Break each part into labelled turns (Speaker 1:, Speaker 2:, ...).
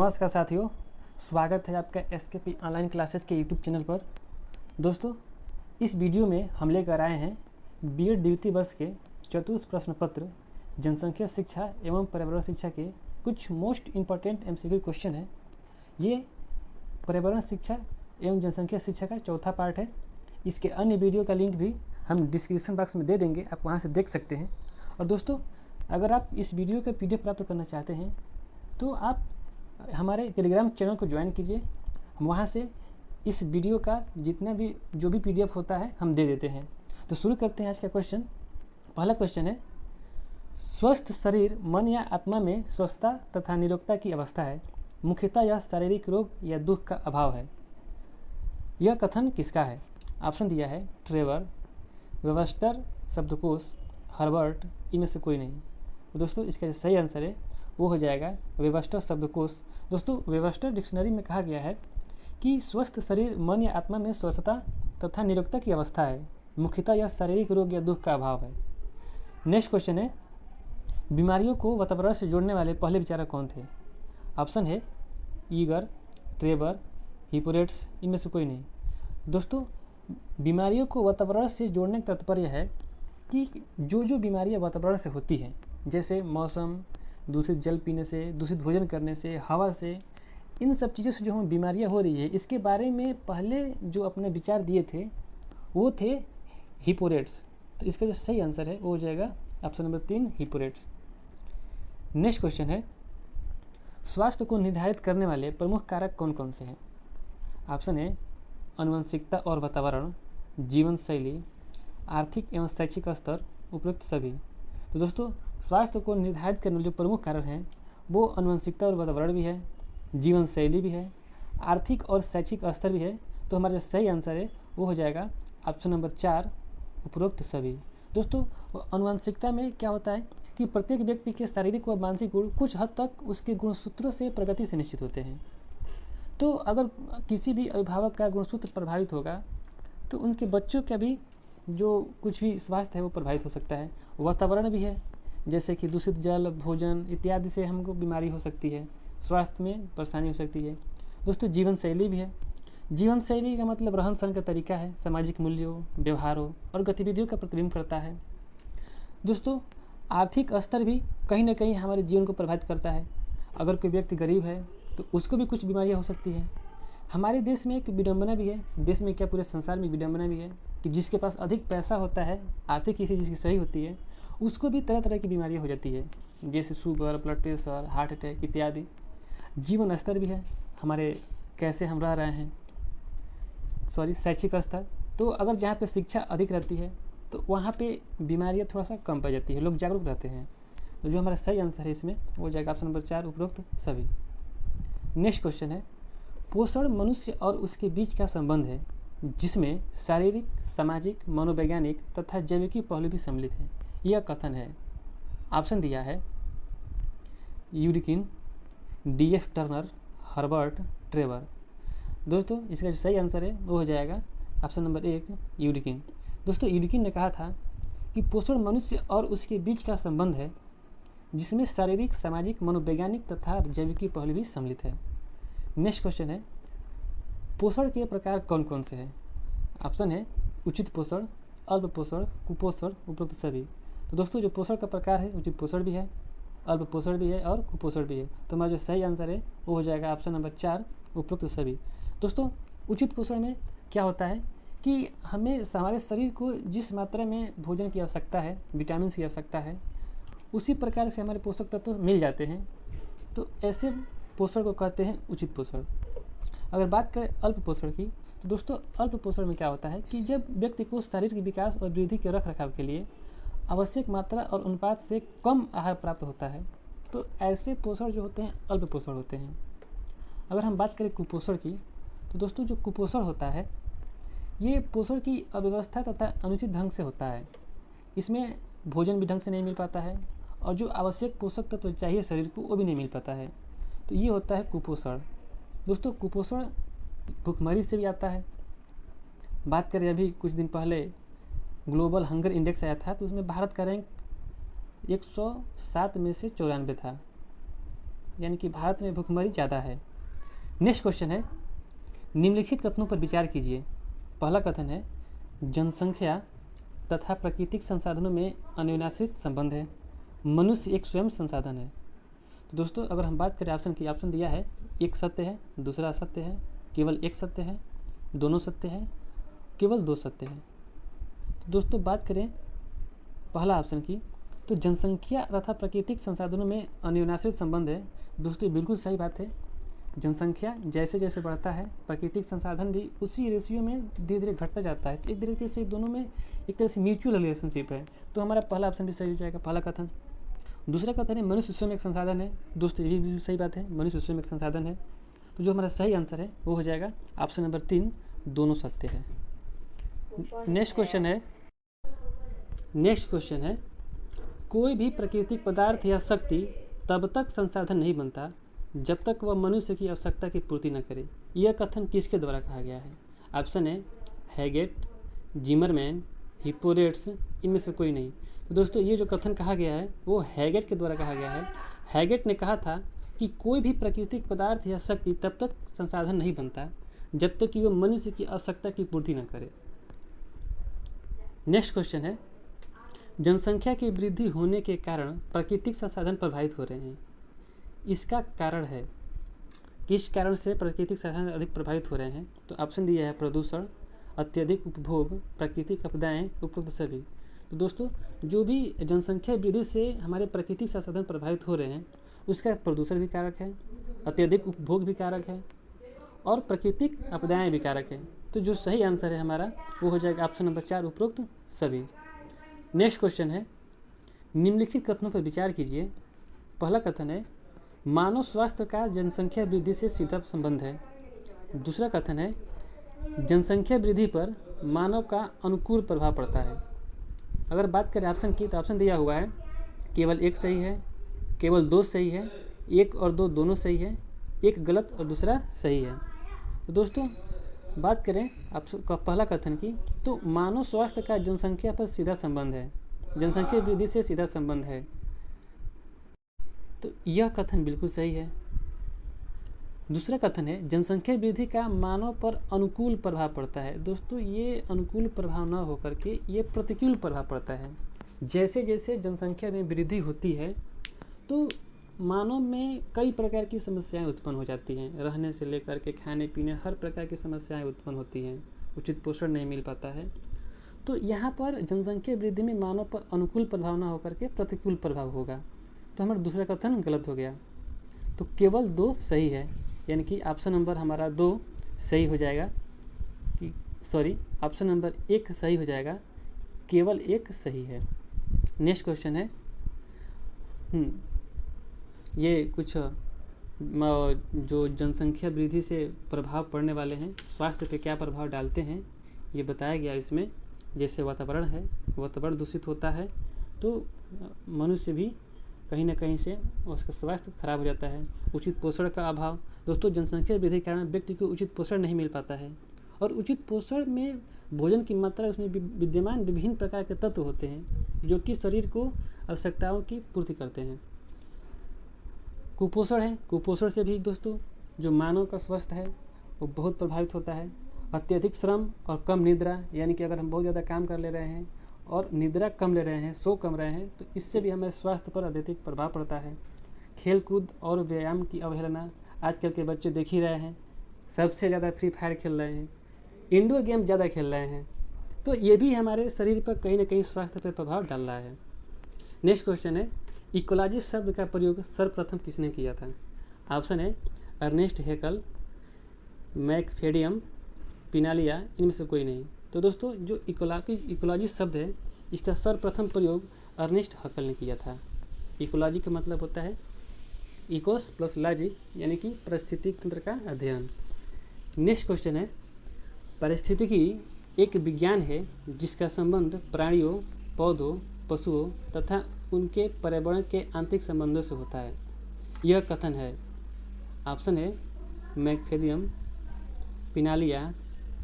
Speaker 1: नमस्कार साथियों, स्वागत है आपका एसकेपी ऑनलाइन क्लासेज के यूट्यूब चैनल पर। दोस्तों, इस वीडियो में हम लेकर आए हैं बीएड द्वितीय वर्ष के चतुर्थ प्रश्न पत्र जनसंख्या शिक्षा एवं पर्यावरण शिक्षा के कुछ मोस्ट इम्पॉर्टेंट एमसीक्यू क्वेश्चन है। ये पर्यावरण शिक्षा एवं जनसंख्या शिक्षा का चौथा पार्ट है। इसके अन्य वीडियो का लिंक भी हम डिस्क्रिप्शन बॉक्स में दे देंगे, आप वहाँ से देख सकते हैं। और दोस्तों, अगर आप इस वीडियो का PDF प्राप्त करना चाहते हैं तो आप हमारे टेलीग्राम चैनल को ज्वाइन कीजिए। हम वहाँ से इस वीडियो का जितना भी जो भी PDF होता है हम दे देते हैं। तो शुरू करते हैं आज का क्वेश्चन। पहला क्वेश्चन है, स्वस्थ शरीर मन या आत्मा में स्वस्थता तथा निरोगता की अवस्था है। मुख्यतः यह शारीरिक रोग या दुख का अभाव है। यह कथन किसका है? ऑप्शन दिया है ट्रेवर, वेबस्टर शब्दकोश, हर्बर्ट, इनमें से कोई नहीं। तो दोस्तों, इसका जो सही आंसर है वो हो जाएगा वेबस्टर शब्दकोश। दोस्तों, वेबस्टर डिक्शनरी में कहा गया है कि स्वस्थ शरीर मन या आत्मा में स्वस्थता तथा निरोगता की अवस्था है। मुख्यतः यह शारीरिक रोग या दुख का अभाव है। नेक्स्ट क्वेश्चन है, बीमारियों को वातावरण से जोड़ने वाले पहले विचारक कौन थे? ऑप्शन है ईगर, ट्रेवर, हिपोरेट्स, इनमें से कोई नहीं। दोस्तों, बीमारियों को वातावरण से जोड़ने का तात्पर्य है कि जो बीमारियां वातावरण से होती हैं, जैसे मौसम, दूषित जल पीने से, दूषित भोजन करने से, हवा से, इन सब चीज़ों से जो हमें बीमारियां हो रही है, इसके बारे में पहले जो अपने विचार दिए थे वो थे हिपोरेट्स। तो इसका जो सही आंसर है वो हो जाएगा ऑप्शन नंबर 3, हिपोरेट्स। नेक्स्ट क्वेश्चन है, स्वास्थ्य को निर्धारित करने वाले प्रमुख कारक कौन कौन से हैं? ऑप्शन है आनुवंशिकता और वातावरण, जीवन शैली, आर्थिक एवं शैक्षिक स्तर, उपरोक्त सभी। तो दोस्तों, स्वास्थ्य को निर्धारित करने वाले जो प्रमुख कारण हैं वो आनुवंशिकता और वातावरण भी है, जीवन शैली भी है, आर्थिक और शैक्षिक स्तर भी है। तो हमारा जो सही आंसर है वो हो जाएगा ऑप्शन नंबर 4, उपरोक्त सभी। दोस्तों, आनुवंशिकता में क्या होता है कि प्रत्येक व्यक्ति के शारीरिक व मानसिक गुण कुछ हद तक उसके गुणसूत्रों से प्रगति से निश्चित होते हैं। तो अगर किसी भी अभिभावक का गुणसूत्र प्रभावित होगा तो उनके बच्चों का भी जो कुछ भी स्वास्थ्य है वो प्रभावित हो सकता है। वातावरण भी है, जैसे कि दूषित जल, भोजन इत्यादि से हमको बीमारी हो सकती है, स्वास्थ्य में परेशानी हो सकती है। दोस्तों, जीवन शैली भी है। जीवन शैली का मतलब रहन सहन का तरीका है, सामाजिक मूल्यों, व्यवहारों और गतिविधियों का प्रतिबिंब करता है। दोस्तों, आर्थिक स्तर भी कहीं ना कहीं हमारे जीवन को प्रभावित करता है। अगर कोई व्यक्ति गरीब है तो उसको भी कुछ बीमारियाँ हो सकती हैं। हमारे देश में एक विडम्बना भी है, देश में क्या पूरे संसार में विडम्बना भी है कि जिसके पास अधिक पैसा होता है, आर्थिक स्थिति जिसकी सही होती है, उसको भी तरह तरह की बीमारियाँ हो जाती है, जैसे sugar, blood pressure, heart attack इत्यादि। जीवन स्तर भी है, हमारे कैसे हम रह रहे हैं, शैक्षिक स्तर। तो अगर जहाँ पे शिक्षा अधिक रहती है तो वहाँ पे बीमारियाँ थोड़ा सा कम पाई जाती है, लोग जागरूक रहते हैं। तो जो हमारा सही आंसर है इसमें वो जाएगा ऑप्शन नंबर 4, उपरोक्त सभी। नेक्स्ट क्वेश्चन है, पोषण मनुष्य और उसके बीच का संबंध है जिसमें शारीरिक, सामाजिक, मनोवैज्ञानिक तथा जैविकी पहलू भी सम्मिलित है। यह कथन है। ऑप्शन दिया है यूडिकिन, DF टर्नर, हर्बर्ट, ट्रेवर। दोस्तों, इसका जो सही आंसर है वो हो जाएगा ऑप्शन नंबर 1, यूडिकिन। दोस्तों, यूडिकिन ने कहा था कि पोषण मनुष्य और उसके बीच का संबंध है जिसमें शारीरिक, सामाजिक, मनोवैज्ञानिक तथा जैविकी पहलू भी सम्मिलित है। नेक्स्ट क्वेश्चन है, पोषण के प्रकार कौन कौन से हैं? ऑप्शन है उचित पोषण, अल्प पोषण, कुपोषण, उपरोक्त सभी। तो दोस्तों, जो पोषण का प्रकार है उचित पोषण भी है, अल्प पोषण भी है और कुपोषण भी है। तो हमारा जो सही आंसर है वो हो जाएगा ऑप्शन नंबर 4, उपरोक्त सभी। दोस्तों, उचित पोषण में क्या होता है कि हमें हमारे शरीर को जिस मात्रा में भोजन की आवश्यकता है, विटामिन की आवश्यकता है, उसी प्रकार से हमारे पोषक तत्व मिल जाते हैं। तो ऐसे पोषण को कहते हैं उचित पोषण। अगर बात करें अल्प पोषण की, तो दोस्तों, अल्प पोषण में क्या होता है कि जब व्यक्ति को शारीरिक विकास और वृद्धि के रख रखाव के लिए आवश्यक मात्रा और अनुपात से कम आहार प्राप्त होता है, तो ऐसे पोषण जो होते हैं अल्प पोषण होते हैं। अगर हम बात करें कुपोषण की, तो दोस्तों, जो कुपोषण होता है ये पोषण की अव्यवस्था तथा अनुचित ढंग से होता है। इसमें भोजन भी ढंग से नहीं मिल पाता है और जो आवश्यक पोषक तत्व चाहिए शरीर को वो भी नहीं मिल पाता है। तो ये होता है कुपोषण। दोस्तों, कुपोषण भूखमरी से भी आता है। बात करें, अभी कुछ दिन पहले ग्लोबल हंगर इंडेक्स आया था तो उसमें भारत का रैंक 107 में से 94 था। यानी कि भारत में भूखमरी ज़्यादा है। नेक्स्ट क्वेश्चन है, निम्नलिखित कथनों पर विचार कीजिए। पहला कथन है, जनसंख्या तथा प्राकृतिक संसाधनों में अन्योन्याश्रित संबंध है। मनुष्य एक स्वयं संसाधन है। तो दोस्तों अगर हम बात करें ऑप्शन की, ऑप्शन दिया है एक सत्य है, दूसरा असत्य है, केवल एक सत्य है, दोनों सत्य है, केवल दो सत्य है। तो दोस्तों बात करें पहला ऑप्शन की, तो जनसंख्या तथा प्राकृतिक संसाधनों में अन्योन्याश्रित संबंध है। दोस्तों बिल्कुल सही बात है। जनसंख्या जैसे जैसे बढ़ता है प्राकृतिक संसाधन भी उसी रेशियो में धीरे धीरे घटता जाता है। तो एक तरीके से दोनों में एक तरह से म्यूचुअल रिलेशनशिप है। तो हमारा पहला ऑप्शन भी सही हो जाएगा, पहला कथन। दूसरा कथन है, मनुष्य स्वयं एक संसाधन है। दोस्तों ये भी सही बात है, मनुष्य स्वयं एक संसाधन है। तो जो हमारा सही आंसर है वो हो जाएगा ऑप्शन नंबर 3, दोनों सत्य है। नेक्स्ट क्वेश्चन है, कोई भी प्राकृतिक पदार्थ या शक्ति तब तक संसाधन नहीं बनता जब तक वह मनुष्य की आवश्यकता की पूर्ति न करे। यह कथन किसके द्वारा कहा गया है? ऑप्शन है हैगेट, जिमरमैन, हिप्पोक्रेट्स, इनमें से कोई नहीं। तो दोस्तों ये जो कथन कहा गया है वो हैगेट के द्वारा कहा गया है। हैगेट ने कहा था कि कोई भी प्राकृतिक पदार्थ या शक्ति तब तक संसाधन नहीं बनता जब तक कि वह मनुष्य की आवश्यकता की पूर्ति न करे। नेक्स्ट क्वेश्चन है, जनसंख्या की वृद्धि होने के कारण प्राकृतिक संसाधन प्रभावित हो रहे हैं। इसका कारण है, किस कारण से प्राकृतिक संसाधन अधिक प्रभावित हो रहे हैं? तो ऑप्शन दिया है प्रदूषण, अत्यधिक उपभोग, प्राकृतिक आपदाएं, उपरोक्त सभी। तो दोस्तों जो भी जनसंख्या वृद्धि से हमारे प्राकृतिक संसाधन प्रभावित हो रहे हैं उसका प्रदूषण भी कारक है, अत्यधिक उपभोग भी कारक है और प्राकृतिक आपदाएं भी कारक है। तो जो सही आंसर है हमारा वो हो जाएगा ऑप्शन नंबर 4, उपरोक्त सभी। नेक्स्ट क्वेश्चन है, निम्नलिखित कथनों पर विचार कीजिए। पहला कथन है, मानव स्वास्थ्य का जनसंख्या वृद्धि से सीधा संबंध है। दूसरा कथन है, जनसंख्या वृद्धि पर मानव का अनुकूल प्रभाव पड़ता है। अगर बात करें ऑप्शन की तो ऑप्शन दिया हुआ है केवल एक सही है, केवल दो सही है, एक और दो दोनों सही है, एक गलत और दूसरा सही है। तो दोस्तों बात करें आपका पहला कथन की, तो मानव स्वास्थ्य का जनसंख्या पर सीधा संबंध है, जनसंख्या वृद्धि से सीधा संबंध है। तो यह कथन बिल्कुल सही है। दूसरा कथन है, जनसंख्या वृद्धि का मानव पर अनुकूल प्रभाव पड़ता है। दोस्तों ये अनुकूल प्रभाव न होकर के ये प्रतिकूल प्रभाव पड़ता है। जैसे जैसे जनसंख्या में वृद्धि होती है तो मानव में कई प्रकार की समस्याएं उत्पन्न हो जाती हैं, रहने से लेकर के खाने पीने हर प्रकार की समस्याएं उत्पन्न होती हैं, उचित पोषण नहीं मिल पाता है। तो यहाँ पर जनसंख्या वृद्धि में मानव पर अनुकूल प्रभाव न होकर के प्रतिकूल प्रभाव होगा। तो हमारा दूसरा कथन गलत हो गया। तो केवल दो सही है, यानी कि ऑप्शन नंबर हमारा 2 सही हो जाएगा, कि सॉरी ऑप्शन नंबर 1 सही हो जाएगा, केवल एक सही है। नेक्स्ट क्वेश्चन है, ये कुछ जो जनसंख्या वृद्धि से प्रभाव पड़ने वाले हैं, स्वास्थ्य पे क्या प्रभाव डालते हैं ये बताया गया इसमें। जैसे वातावरण है, वातावरण दूषित होता है तो मनुष्य भी कहीं ना कहीं से उसका स्वास्थ्य खराब हो जाता है। उचित पोषण का अभाव, दोस्तों जनसंख्या वृद्धि के कारण व्यक्ति को उचित पोषण नहीं मिल पाता है, और उचित पोषण में भोजन की मात्रा उसमें विद्यमान विभिन्न प्रकार के तत्व होते हैं जो कि शरीर को आवश्यकताओं की पूर्ति करते हैं। कुपोषण है, कुपोषण से भी दोस्तों जो मानव का स्वास्थ्य है वो बहुत प्रभावित होता है। अत्यधिक श्रम और कम निद्रा, यानी कि अगर हम बहुत ज़्यादा काम कर ले रहे हैं और निद्रा कम ले रहे हैं, सो कम रहे हैं, तो इससे भी हमारे स्वास्थ्य पर अत्यधिक प्रभाव पड़ता है। खेल कूद और व्यायाम की अवहेलना, आजकल के बच्चे देख ही रहे हैं, सबसे ज़्यादा फ्री फायर खेल रहे हैं, इंडोर गेम ज़्यादा खेल रहे हैं, तो ये भी हमारे शरीर पर कहीं ना कहीं स्वास्थ्य पर प्रभाव डाल रहा है। नेक्स्ट क्वेश्चन है, इकोलॉजी शब्द का प्रयोग सर्वप्रथम किसने किया था? ऑप्शन है अर्नेस्ट हैकल, मैकफेडियम, पिनालिया, इनमें से कोई नहीं। तो दोस्तों जो इकोलॉजी शब्द है इसका सर्वप्रथम प्रयोग अर्नेस्ट हैकल ने किया था। इकोलॉजी का मतलब होता है इकोस प्लस लॉजी, यानी कि पारिस्थितिक तंत्र का अध्ययन। नेक्स्ट क्वेश्चन है, पारिस्थितिकी एक विज्ञान है जिसका संबंध प्राणियों, पौधों, पशुओं तथा उनके पर्यावरण के आंतरिक संबंधों से होता है। यह कथन है, ऑप्शन है मैकफेडियम, पिनालिया,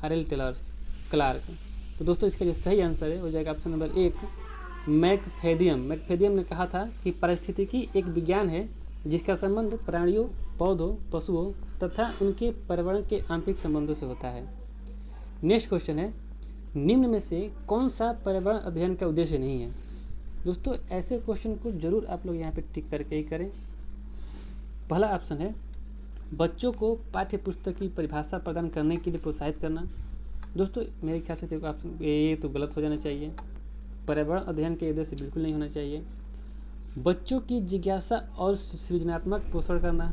Speaker 1: आरएल टेलर्स, क्लार्क। तो दोस्तों इसका जो सही आंसर है हो जाएगा ऑप्शन नंबर 1 मैकफेडियम। मैकफेडियम ने कहा था कि पारिस्थितिकी एक विज्ञान है जिसका संबंध प्राणियों, पौधों, पशुओं तथा उनके पर्यावरण के आंतरिक संबंधों से होता है। नेक्स्ट क्वेश्चन है, निम्न में से कौन सा पर्यावरण अध्ययन का उद्देश्य नहीं है? दोस्तों ऐसे क्वेश्चन को जरूर आप लोग यहाँ पे टिक करके ही करें। पहला ऑप्शन है बच्चों को पाठ्य पुस्तक की परिभाषा प्रदान करने के लिए प्रोत्साहित करना। दोस्तों मेरे ख्याल से देखो ऑप्शन ये तो गलत हो जाना चाहिए। पर्यावरण अध्ययन के उद्देश्य बिल्कुल नहीं होना चाहिए। बच्चों की जिज्ञासा और सृजनात्मक पोषण करना,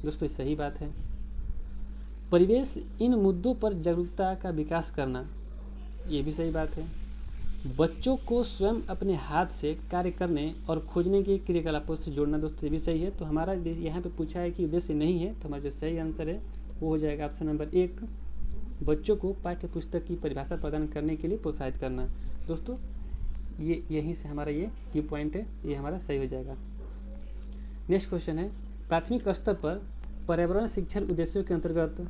Speaker 1: दोस्तों सही बात है। परिवेश इन मुद्दों पर जागरूकता का विकास करना, ये भी सही बात है। बच्चों को स्वयं अपने हाथ से कार्य करने और खोजने के क्रियाकलापों से जोड़ना, दोस्तों ये भी सही है। तो हमारा यहाँ पे पूछा है कि उद्देश्य नहीं है, तो हमारा जो सही आंसर है वो हो जाएगा ऑप्शन नंबर 1, बच्चों को पाठ्य पुस्तक की परिभाषा प्रदान करने के लिए प्रोत्साहित करना। दोस्तों ये यहीं से हमारा ये पॉइंट है, ये हमारा सही हो जाएगा। नेक्स्ट क्वेश्चन है, प्राथमिक स्तर पर पर्यावरण शिक्षण उद्देश्यों के अंतर्गत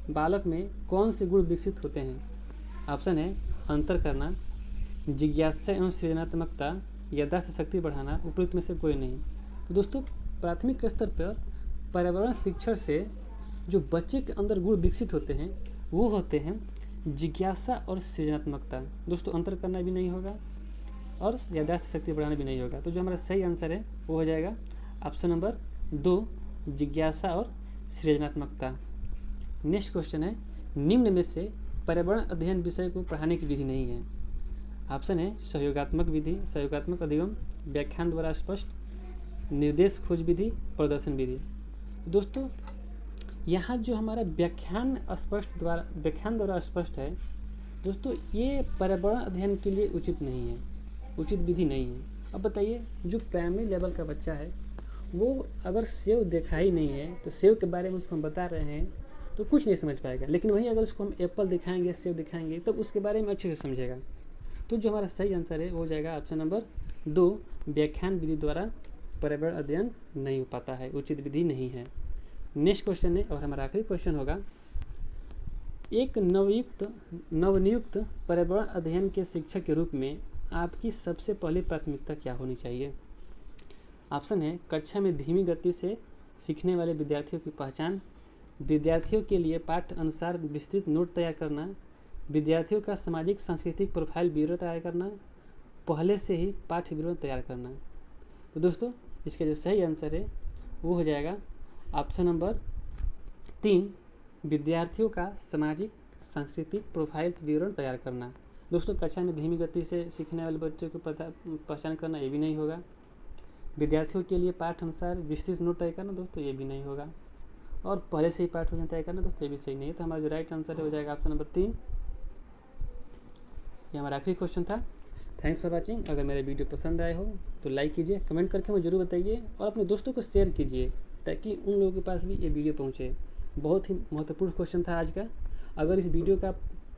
Speaker 1: बालक में कौन से गुण विकसित होते हैं? ऑप्शन है अंतर करना, जिज्ञासा एवं सृजनात्मकता, याददाश्त शक्ति बढ़ाना, उपयुक्त में से कोई नहीं। तो दोस्तों प्राथमिक स्तर पर पर्यावरण शिक्षण से जो बच्चे के अंदर गुण विकसित होते हैं वो होते हैं जिज्ञासा और सृजनात्मकता। दोस्तों अंतर करना भी नहीं होगा और याददाश्त शक्ति बढ़ाना भी नहीं होगा। तो जो हमारा सही आंसर है वो हो जाएगा ऑप्शन नंबर 2, जिज्ञासा और सृजनात्मकता। नेक्स्ट क्वेश्चन है, निम्न में से पर्यावरण अध्ययन विषय को पढ़ाने की विधि नहीं है। ऑप्शन है सहयोगात्मक विधि, सहयोगात्मक अधिगम, व्याख्यान द्वारा स्पष्ट, निर्देश खोज विधि, प्रदर्शन विधि। दोस्तों यहाँ जो हमारा व्याख्यान द्वारा स्पष्ट है, दोस्तों ये पर्यावरण अध्ययन के लिए उचित नहीं है, उचित विधि नहीं है। अब बताइए जो प्राइमरी लेवल का बच्चा है वो अगर सेव देखा ही नहीं है तो सेव के बारे में उसको हम बता रहे हैं तो कुछ नहीं समझ पाएगा। लेकिन वहीं अगर उसको हम एप्पल दिखाएंगे, सेव दिखाएंगे, तब उसके बारे में अच्छे से समझेगा। तो जो हमारा सही आंसर है वो हो जाएगा ऑप्शन नंबर 2, व्याख्यान विधि द्वारा पर्यावरण अध्ययन नहीं हो पाता है, उचित विधि नहीं है। नेक्स्ट क्वेश्चन है और हमारा आखिरी क्वेश्चन होगा, एक नवनियुक्त पर्यावरण अध्ययन के शिक्षक के रूप में आपकी सबसे पहली प्राथमिकता क्या होनी चाहिए? ऑप्शन है कक्षा में धीमी गति से सीखने वाले विद्यार्थियों की पहचान, विद्यार्थियों के लिए पाठ अनुसार विस्तृत नोट तैयार करना, विद्यार्थियों का सामाजिक सांस्कृतिक प्रोफाइल ब्यूरो तैयार करना, पहले से ही पाठ्य विवरण तैयार करना। तो दोस्तों इसका जो सही आंसर है वो हो जाएगा ऑप्शन नंबर 3, विद्यार्थियों का सामाजिक सांस्कृतिक प्रोफाइल विवरण तैयार करना। दोस्तों कक्षा में धीमी गति से सीखने वाले बच्चों को पहचान करना, ये भी नहीं होगा। विद्यार्थियों के लिए पाठ अनुसार विस्तृत नोट तय करना, दोस्तों ये भी नहीं होगा। और पहले से ही पाठ विवरण तय करना, दोस्तों ये भी सही नहीं है। तो हमारा जो राइट आंसर है हो जाएगा ऑप्शन नंबर 3। ये हमारा आखिरी क्वेश्चन था। Thanks for watching. अगर मेरा वीडियो पसंद आए हो तो लाइक कीजिए, कमेंट करके मुझे जरूर बताइए और अपने दोस्तों को शेयर कीजिए ताकि उन लोगों के पास भी ये वीडियो पहुँचे। बहुत ही महत्वपूर्ण क्वेश्चन था आज का। अगर इस वीडियो का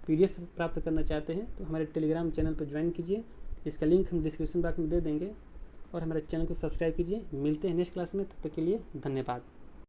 Speaker 1: PDF प्राप्त करना चाहते हैं तो हमारे टेलीग्राम चैनल पर ज्वाइन कीजिए, इसका लिंक हम डिस्क्रिप्शन बॉक्स में दे देंगे और हमारे चैनल को सब्सक्राइब कीजिए। मिलते हैं नेक्स्ट क्लास में, तब तक के लिए धन्यवाद।